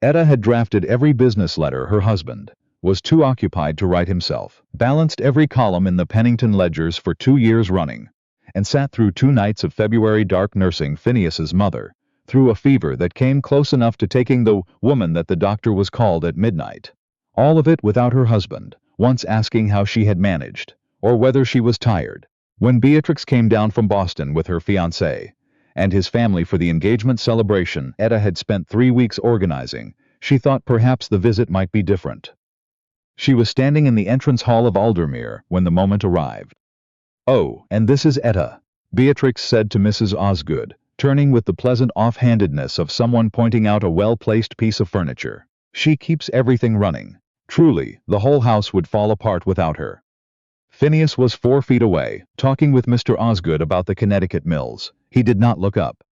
Etta had drafted every business letter her husband was too occupied to write himself, balanced every column in the Pennington ledgers for 2 years running, and sat through 2 nights of February dark nursing Phineas's mother through a fever that came close enough to taking the woman that the doctor was called at midnight. All of it without her husband once asking how she had managed, or whether she was tired. When Beatrix came down from Boston with her fiancé and his family for the engagement celebration Etta had spent 3 weeks organizing, she thought perhaps the visit might be different. She was standing in the entrance hall of Aldermere when the moment arrived. "Oh, and this is Etta," Beatrix said to Mrs. Osgood, turning with the pleasant offhandedness of someone pointing out a well-placed piece of furniture. "She keeps everything running. Truly, the whole house would fall apart without her." Phineas was 4 feet away, talking with Mr. Osgood about the Connecticut mills. He did not look up.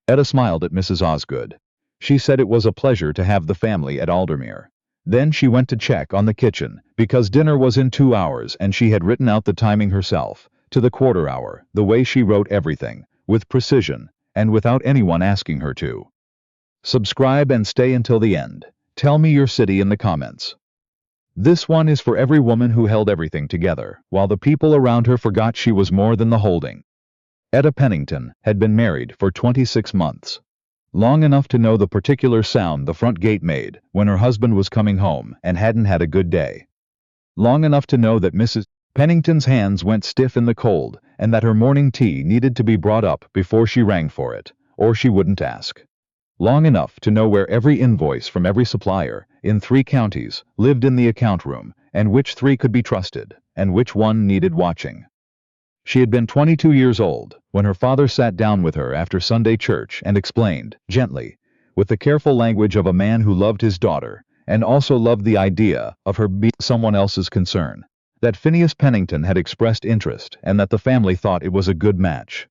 Etta smiled at Mrs. Osgood. She said it was a pleasure to have the family at Aldermere. Then she went to check on the kitchen, because dinner was in 2 hours and she had written out the timing herself, to the quarter hour, the way she wrote everything, with precision, and without anyone asking her to. Subscribe and stay until the end. Tell me your city in the comments. This one is for every woman who held everything together, while the people around her forgot she was more than the holding. Etta Pennington had been married for 26 months. Long enough to know the particular sound the front gate made when her husband was coming home and hadn't had a good day. Long enough to know that Mrs. Pennington's hands went stiff in the cold and that her morning tea needed to be brought up before she rang for it, or she wouldn't ask. Long enough to know where every invoice from every supplier, in 3 counties, lived in the account room, and which 3 could be trusted, and which one needed watching. She had been 22 years old when her father sat down with her after Sunday church and explained, gently, with the careful language of a man who loved his daughter, and also loved the idea of her being someone else's concern, that Phineas Pennington had expressed interest and that the family thought it was a good match.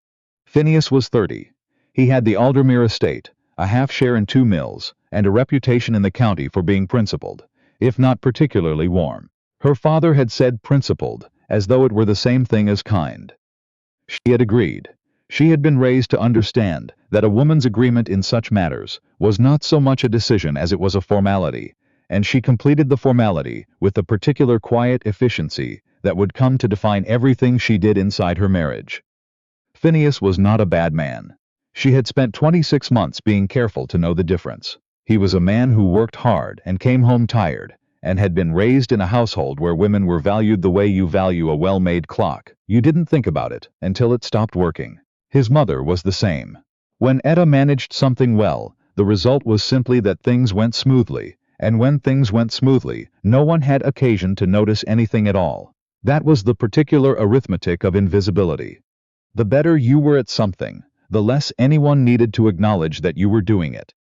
Phineas was 30. He had the Aldermere estate, a half share in 2 mills, and a reputation in the county for being principled, if not particularly warm. Her father had said principled, as though it were the same thing as kind. She had agreed. She had been raised to understand that a woman's agreement in such matters was not so much a decision as it was a formality, and she completed the formality with the particular quiet efficiency that would come to define everything she did inside her marriage. Phineas was not a bad man. She had spent 26 months being careful to know the difference. He was a man who worked hard and came home tired, and had been raised in a household where women were valued the way you value a well-made clock. You didn't think about it until it stopped working. His mother was the same. When Etta managed something well, the result was simply that things went smoothly, and when things went smoothly, no one had occasion to notice anything at all. That was the particular arithmetic of invisibility. The better you were at something, the less anyone needed to acknowledge that you were doing it.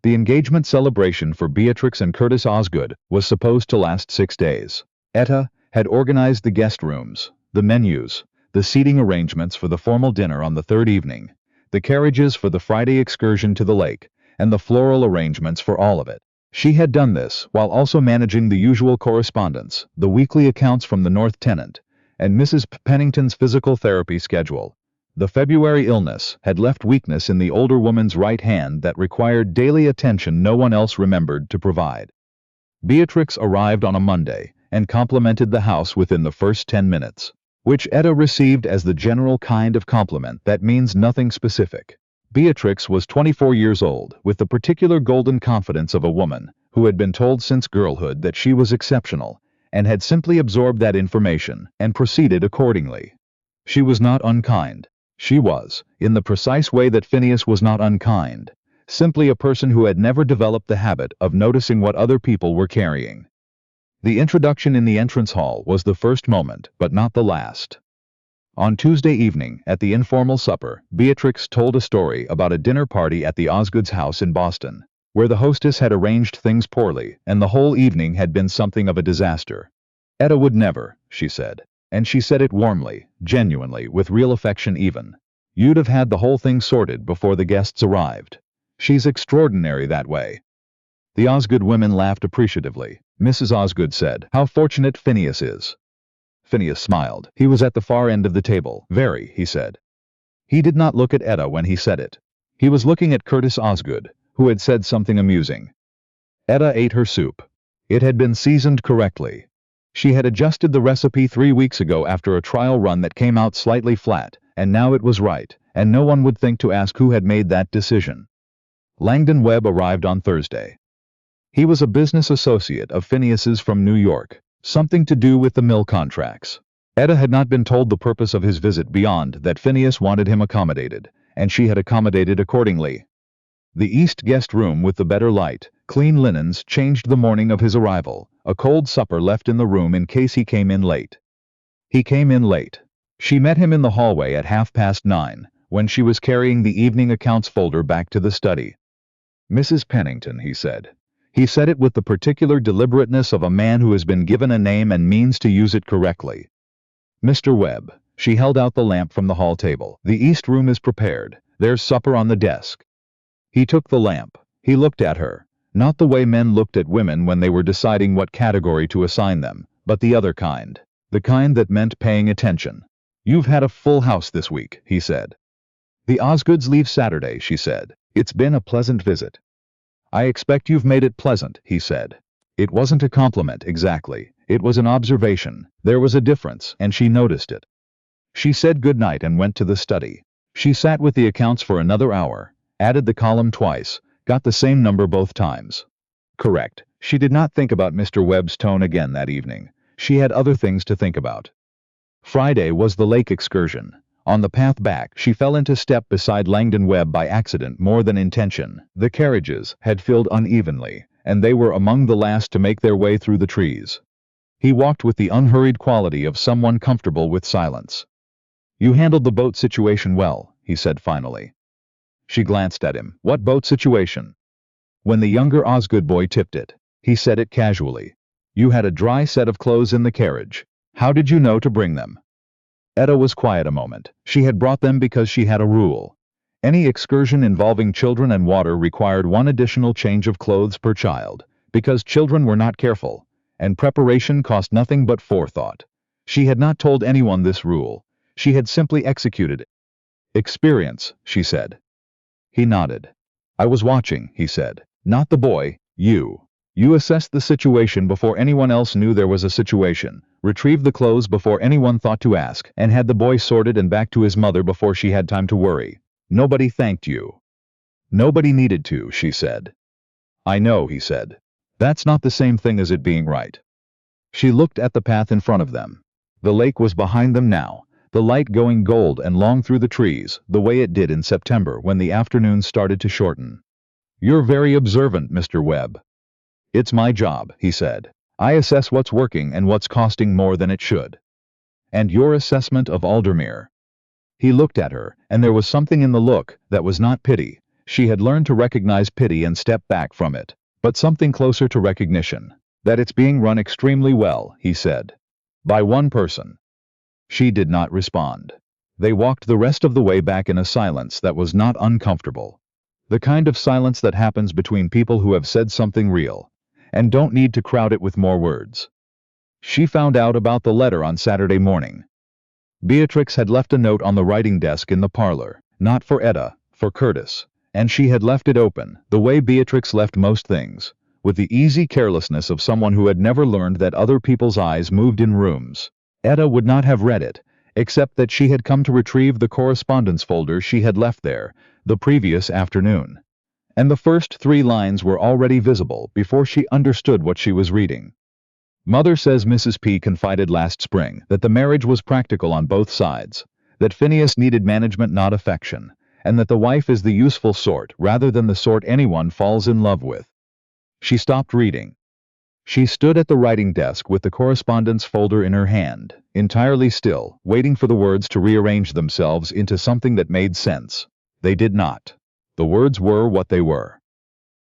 The engagement celebration for Beatrix and Curtis Osgood was supposed to last 6 days. Etta had organized the guest rooms, the menus, the seating arrangements for the formal dinner on the 3rd evening, the carriages for the Friday excursion to the lake, and the floral arrangements for all of it. She had done this while also managing the usual correspondence, the weekly accounts from the North Tenant, and Mrs. Pennington's physical therapy schedule. The February illness had left weakness in the older woman's right hand that required daily attention no one else remembered to provide. Beatrix arrived on a Monday and complimented the house within the first 10 minutes, which Etta received as the general kind of compliment that means nothing specific. Beatrix was 24 years old, with the particular golden confidence of a woman who had been told since girlhood that she was exceptional, and had simply absorbed that information and proceeded accordingly. She was not unkind. She was, in the precise way that Phineas was not unkind, simply a person who had never developed the habit of noticing what other people were carrying. The introduction in the entrance hall was the first moment, but not the last. On Tuesday evening, at the informal supper, Beatrix told a story about a dinner party at the Osgoods' house in Boston, where the hostess had arranged things poorly, and the whole evening had been something of a disaster. Etta would never, she said. And she said it warmly, genuinely, with real affection even. You'd have had the whole thing sorted before the guests arrived. She's extraordinary that way. The Osgood women laughed appreciatively. Mrs. Osgood said, "How fortunate Phineas is." Phineas smiled. He was at the far end of the table. "Very," he said. He did not look at Etta when he said it. He was looking at Curtis Osgood, who had said something amusing. Etta ate her soup. It had been seasoned correctly. She had adjusted the recipe 3 weeks ago after a trial run that came out slightly flat, and now it was right, and no one would think to ask who had made that decision. Langdon Webb arrived on Thursday. He was a business associate of Phineas's from New York, something to do with the mill contracts. Etta had not been told the purpose of his visit beyond that Phineas wanted him accommodated, and she had accommodated accordingly. The east guest room with the better light, clean linens changed the morning of his arrival, a cold supper left in the room in case he came in late. He came in late. She met him in the hallway at 9:30, when she was carrying the evening accounts folder back to the study. "Mrs. Pennington," he said. He said it with the particular deliberateness of a man who has been given a name and means to use it correctly. "Mr. Webb." She held out the lamp from the hall table. "The east room is prepared. There's supper on the desk." He took the lamp. He looked at her, not the way men looked at women when they were deciding what category to assign them, but the other kind. The kind that meant paying attention. "You've had a full house this week," he said. "The Osgoods leave Saturday," she said. "It's been a pleasant visit." "I expect you've made it pleasant," he said. It wasn't a compliment, exactly. It was an observation. There was a difference, and she noticed it. She said good night and went to the study. She sat with the accounts for another hour, added the column twice, got the same number both times. Correct. She did not think about Mr. Webb's tone again that evening. She had other things to think about. Friday was the lake excursion. On the path back, she fell into step beside Langdon Webb by accident more than intention. The carriages had filled unevenly, and they were among the last to make their way through the trees. He walked with the unhurried quality of someone comfortable with silence. "You handled the boat situation well," he said finally. She glanced at him. "What boat situation?" "When the younger Osgood boy tipped it." He said it casually. "You had a dry set of clothes in the carriage. How did you know to bring them?" Etta was quiet a moment. She had brought them because she had a rule. Any excursion involving children and water required one additional change of clothes per child, because children were not careful, and preparation cost nothing but forethought. She had not told anyone this rule. She had simply executed it. "Experience," she said. He nodded. "I was watching," he said. "Not the boy, you. You assessed the situation before anyone else knew there was a situation, retrieved the clothes before anyone thought to ask, and had the boy sorted and back to his mother before she had time to worry. Nobody thanked you." "Nobody needed to," she said. "I know," he said. "That's not the same thing as it being right." She looked at the path in front of them. The lake was behind them now, the light going gold and long through the trees, the way it did in September when the afternoons started to shorten. "You're very observant, Mr. Webb." "It's my job," he said. "I assess what's working and what's costing more than it should." "And your assessment of Aldermere?" He looked at her, and there was something in the look that was not pity. She had learned to recognize pity and step back from it, but something closer to recognition. "That it's being run extremely well," he said. "By one person." She did not respond. They walked the rest of the way back in a silence that was not uncomfortable. The kind of silence that happens between people who have said something real, and don't need to crowd it with more words. She found out about the letter on Saturday morning. Beatrix had left a note on the writing desk in the parlor, not for Etta, for Curtis, and she had left it open, the way Beatrix left most things, with the easy carelessness of someone who had never learned that other people's eyes moved in rooms. Etta would not have read it, except that she had come to retrieve the correspondence folder she had left there the previous afternoon. And the first 3 lines were already visible before she understood what she was reading. "Mother says Mrs. P. confided last spring that the marriage was practical on both sides, that Phineas needed management not affection, and that the wife is the useful sort rather than the sort anyone falls in love with." She stopped reading. She stood at the writing desk with the correspondence folder in her hand, entirely still, waiting for the words to rearrange themselves into something that made sense. They did not. The words were what they were.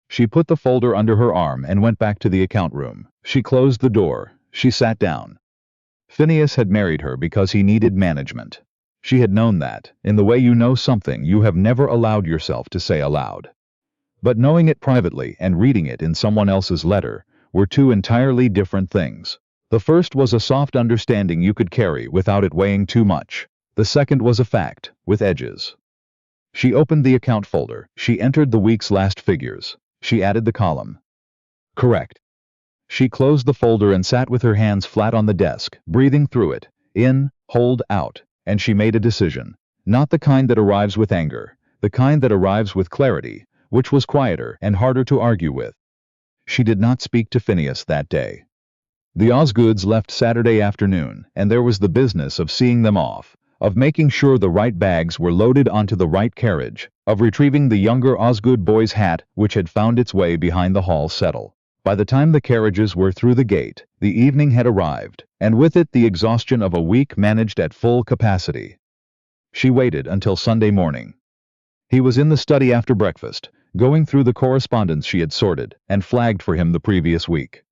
She put the folder under her arm and went back to the account room. She closed the door. She sat down. Phineas had married her because he needed management. She had known that, in the way you know something you have never allowed yourself to say aloud. But knowing it privately and reading it in someone else's letter were 2 entirely different things. The first was a soft understanding you could carry without it weighing too much. The second was a fact, with edges. She opened the account folder. She entered the week's last figures. She added the column. Correct. She closed the folder and sat with her hands flat on the desk, breathing through it. In, hold, out. And she made a decision. Not the kind that arrives with anger, the kind that arrives with clarity, which was quieter and harder to argue with. She did not speak to Phineas that day. The Osgoods left Saturday afternoon, and there was the business of seeing them off, of making sure the right bags were loaded onto the right carriage, of retrieving the younger Osgood boy's hat which had found its way behind the hall settle. By the time the carriages were through the gate, the evening had arrived, and with it the exhaustion of a week managed at full capacity. She waited until Sunday morning. He was in the study after breakfast, going through the correspondence she had sorted and flagged for him the previous week.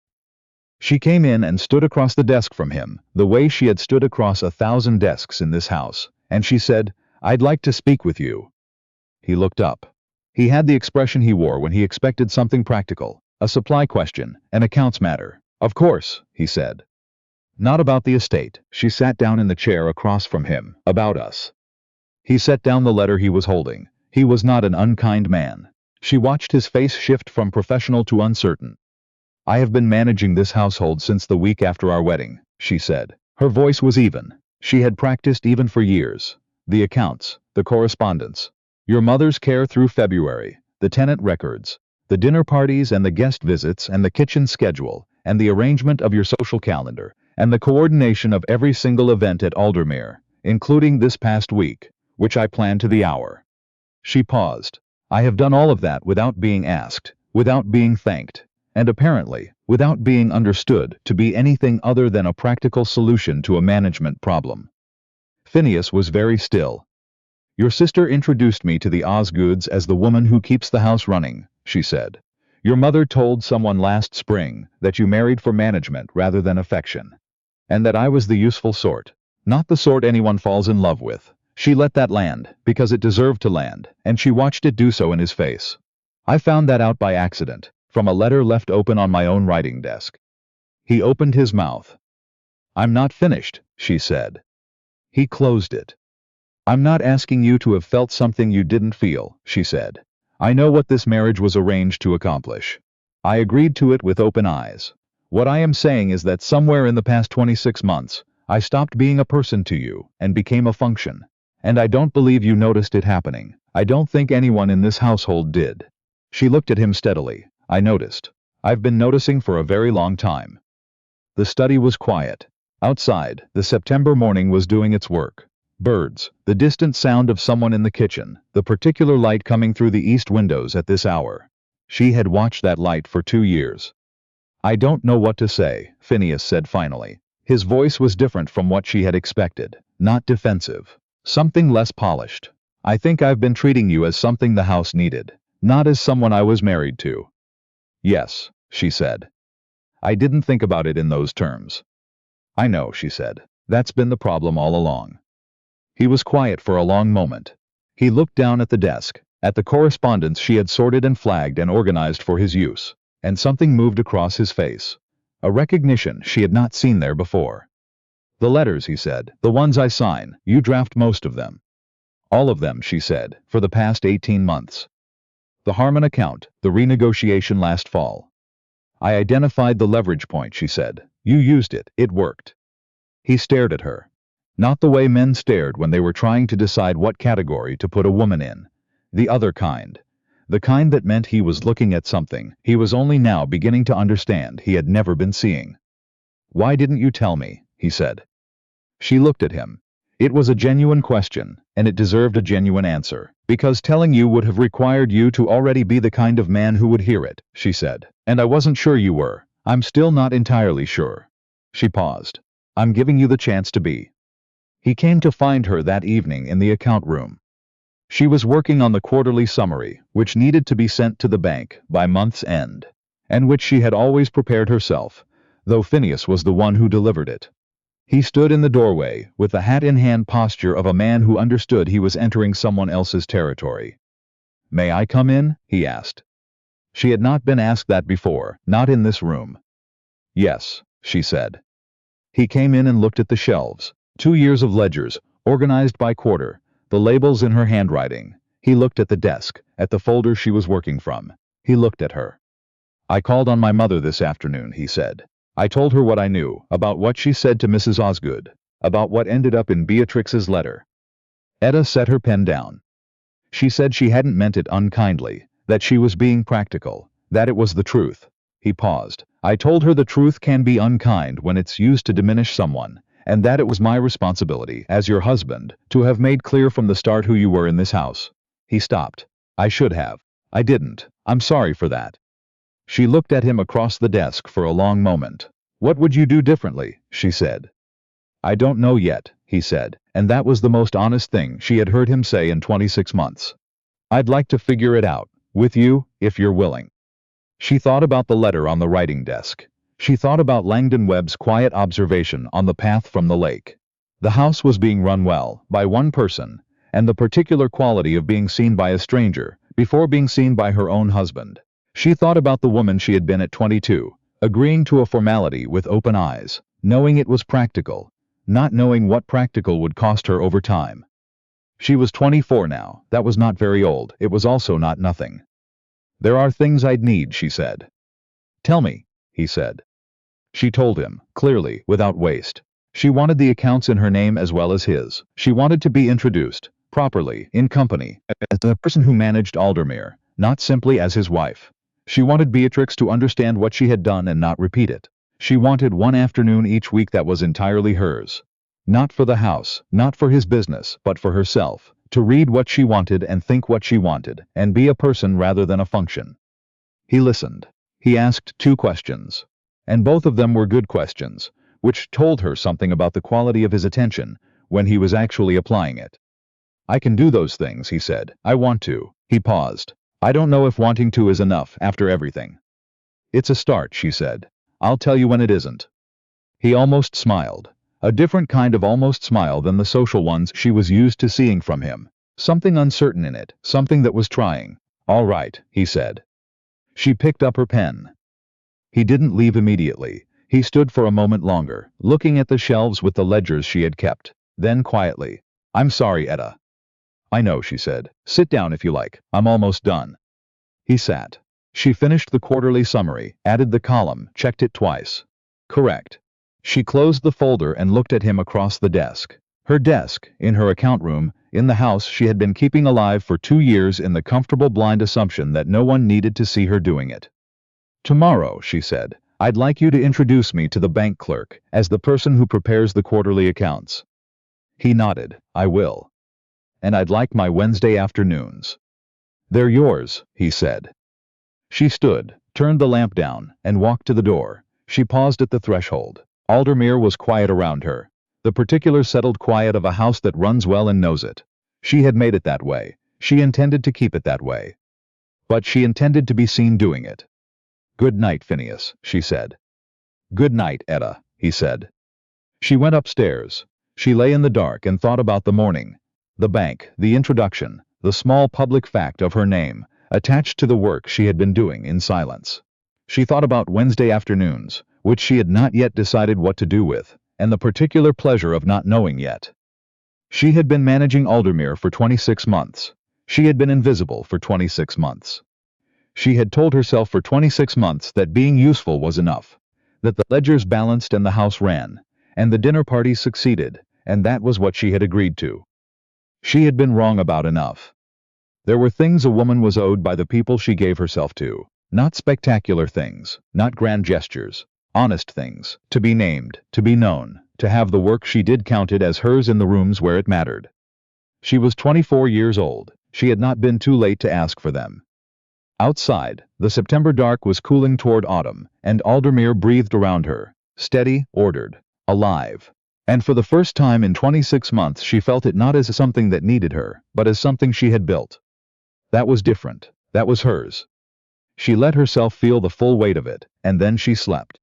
She came in and stood across the desk from him, the way she had stood across 1,000 desks in this house, and she said, "I'd like to speak with you." He looked up. He had the expression he wore when he expected something practical, a supply question, an accounts matter. "Of course," he said. "Not about the estate." She sat down in the chair across from him. "About us." He set down the letter he was holding. He was not an unkind man. She watched his face shift from professional to uncertain. "I have been managing this household since the week after our wedding," she said. Her voice was even. She had practiced even for years. "The accounts, the correspondence, your mother's care through February, the tenant records, the dinner parties and the guest visits and the kitchen schedule, and the arrangement of your social calendar, and the coordination of every single event at Aldermere, including this past week, which I planned to the hour." She paused. "I have done all of that without being asked, without being thanked, and apparently, without being understood to be anything other than a practical solution to a management problem." Phineas was very still. "Your sister introduced me to the Osgoods as the woman who keeps the house running," she said. "Your mother told someone last spring that you married for management rather than affection, and that I was the useful sort, not the sort anyone falls in love with. She let that land, because it deserved to land, and she watched it do so in his face. I found that out by accident, from a letter left open on my own writing desk." He opened his mouth. "I'm not finished," she said. He closed it. "I'm not asking you to have felt something you didn't feel," she said. "I know what this marriage was arranged to accomplish. I agreed to it with open eyes. What I am saying is that somewhere in the past 26 months, I stopped being a person to you and became a function. And I don't believe you noticed it happening. I don't think anyone in this household did." She looked at him steadily. "I noticed. I've been noticing for a very long time." The study was quiet. Outside, the September morning was doing its work. Birds, the distant sound of someone in the kitchen, the particular light coming through the east windows at this hour. She had watched that light for 2 years. "I don't know what to say," Phineas said finally. His voice was different from what she had expected, not defensive. Something less polished. "I think I've been treating you as something the house needed, not as someone I was married to." "Yes," she said. "I didn't think about it in those terms." "I know," she said. "That's been the problem all along." He was quiet for a long moment. He looked down at the desk, at the correspondence she had sorted and flagged and organized for his use, and something moved across his face. A recognition she had not seen there before. "The letters," he said, "the ones I sign, you draft most of them." "All of them," she said, "for the past 18 months. The Harmon account, the renegotiation last fall." "I identified the leverage point," she said. "You used it. It worked." He stared at her. Not the way men stared when they were trying to decide what category to put a woman in. The other kind. The kind that meant he was looking at something he was only now beginning to understand he had never been seeing. "Why didn't you tell me?" he said. She looked at him. It was a genuine question, and it deserved a genuine answer. "Because telling you would have required you to already be the kind of man who would hear it," she said. "And I wasn't sure you were. I'm still not entirely sure." She paused. "I'm giving you the chance to be." He came to find her that evening in the account room. She was working on the quarterly summary, which needed to be sent to the bank by month's end, and which she had always prepared herself, though Phineas was the one who delivered it. He stood in the doorway, with the hat-in-hand posture of a man who understood he was entering someone else's territory. "May I come in?" he asked. She had not been asked that before, not in this room. "Yes," she said. He came in and looked at the shelves, 2 years of ledgers, organized by quarter, the labels in her handwriting. He looked at the desk, at the folder she was working from. He looked at her. I called on my mother this afternoon, he said. I told her what I knew, about what she said to Mrs. Osgood, about what ended up in Beatrix's letter. Etta set her pen down. She said she hadn't meant it unkindly, that she was being practical, that it was the truth. He paused. I told her the truth can be unkind when it's used to diminish someone, and that it was my responsibility, as your husband, to have made clear from the start who you were in this house. He stopped. I should have. I didn't. I'm sorry for that. She looked at him across the desk for a long moment. What would you do differently? She said. I don't know yet, he said, and that was the most honest thing she had heard him say in 26 months. I'd like to figure it out, with you, if you're willing. She thought about the letter on the writing desk. She thought about Langdon Webb's quiet observation on the path from the lake. The house was being run well, by one person, and the particular quality of being seen by a stranger, before being seen by her own husband. She thought about the woman she had been at 22, agreeing to a formality with open eyes, knowing it was practical, not knowing what practical would cost her over time. She was 24 now. That was not very old. It was also not nothing. There are things I'd need, she said. Tell me, he said. She told him, clearly, without waste. She wanted the accounts in her name as well as his. She wanted to be introduced, properly, in company, as the person who managed Aldermere, not simply as his wife. She wanted Beatrix to understand what she had done and not repeat it. She wanted one afternoon each week that was entirely hers. Not for the house, not for his business, but for herself, to read what she wanted and think what she wanted, and be a person rather than a function. He listened. He asked 2 questions. And both of them were good questions, which told her something about the quality of his attention when he was actually applying it. I can do those things, he said. I want to. He paused. I don't know if wanting to is enough after everything. It's a start, she said. I'll tell you when it isn't. He almost smiled. A different kind of almost smile than the social ones she was used to seeing from him. Something uncertain in it, something that was trying. All right, he said. She picked up her pen. He didn't leave immediately. He stood for a moment longer, looking at the shelves with the ledgers she had kept. Then quietly, I'm sorry, Etta. I know, she said. Sit down if you like. I'm almost done. He sat. She finished the quarterly summary, added the column, checked it twice. Correct. She closed the folder and looked at him across the desk. Her desk, in her account room, in the house she had been keeping alive for 2 years in the comfortable blind assumption that no one needed to see her doing it. Tomorrow, she said, I'd like you to introduce me to the bank clerk, as the person who prepares the quarterly accounts. He nodded. I will. And I'd like my Wednesday afternoons. They're yours, he said. She stood, turned the lamp down, and walked to the door. She paused at the threshold. Aldermere was quiet around her, the particular settled quiet of a house that runs well and knows it. She had made it that way. She intended to keep it that way. But she intended to be seen doing it. Good night, Phineas, she said. Good night, Etta, he said. She went upstairs. She lay in the dark and thought about the morning, the bank, the introduction, the small public fact of her name, attached to the work she had been doing in silence. She thought about Wednesday afternoons, which she had not yet decided what to do with, and the particular pleasure of not knowing yet. She had been managing Aldermere for 26 months. She had been invisible for 26 months. She had told herself for 26 months that being useful was enough, that the ledgers balanced and the house ran, and the dinner parties succeeded, and that was what she had agreed to. She had been wrong about enough. There were things a woman was owed by the people she gave herself to, not spectacular things, not grand gestures, honest things, to be named, to be known, to have the work she did counted as hers in the rooms where it mattered. She was 24 years old. She had not been too late to ask for them. Outside, the September dark was cooling toward autumn, and Aldermere breathed around her, steady, ordered, alive. And for the first time in 26 months she felt it not as something that needed her, but as something she had built. That was different. That was hers. She let herself feel the full weight of it, and then she slept.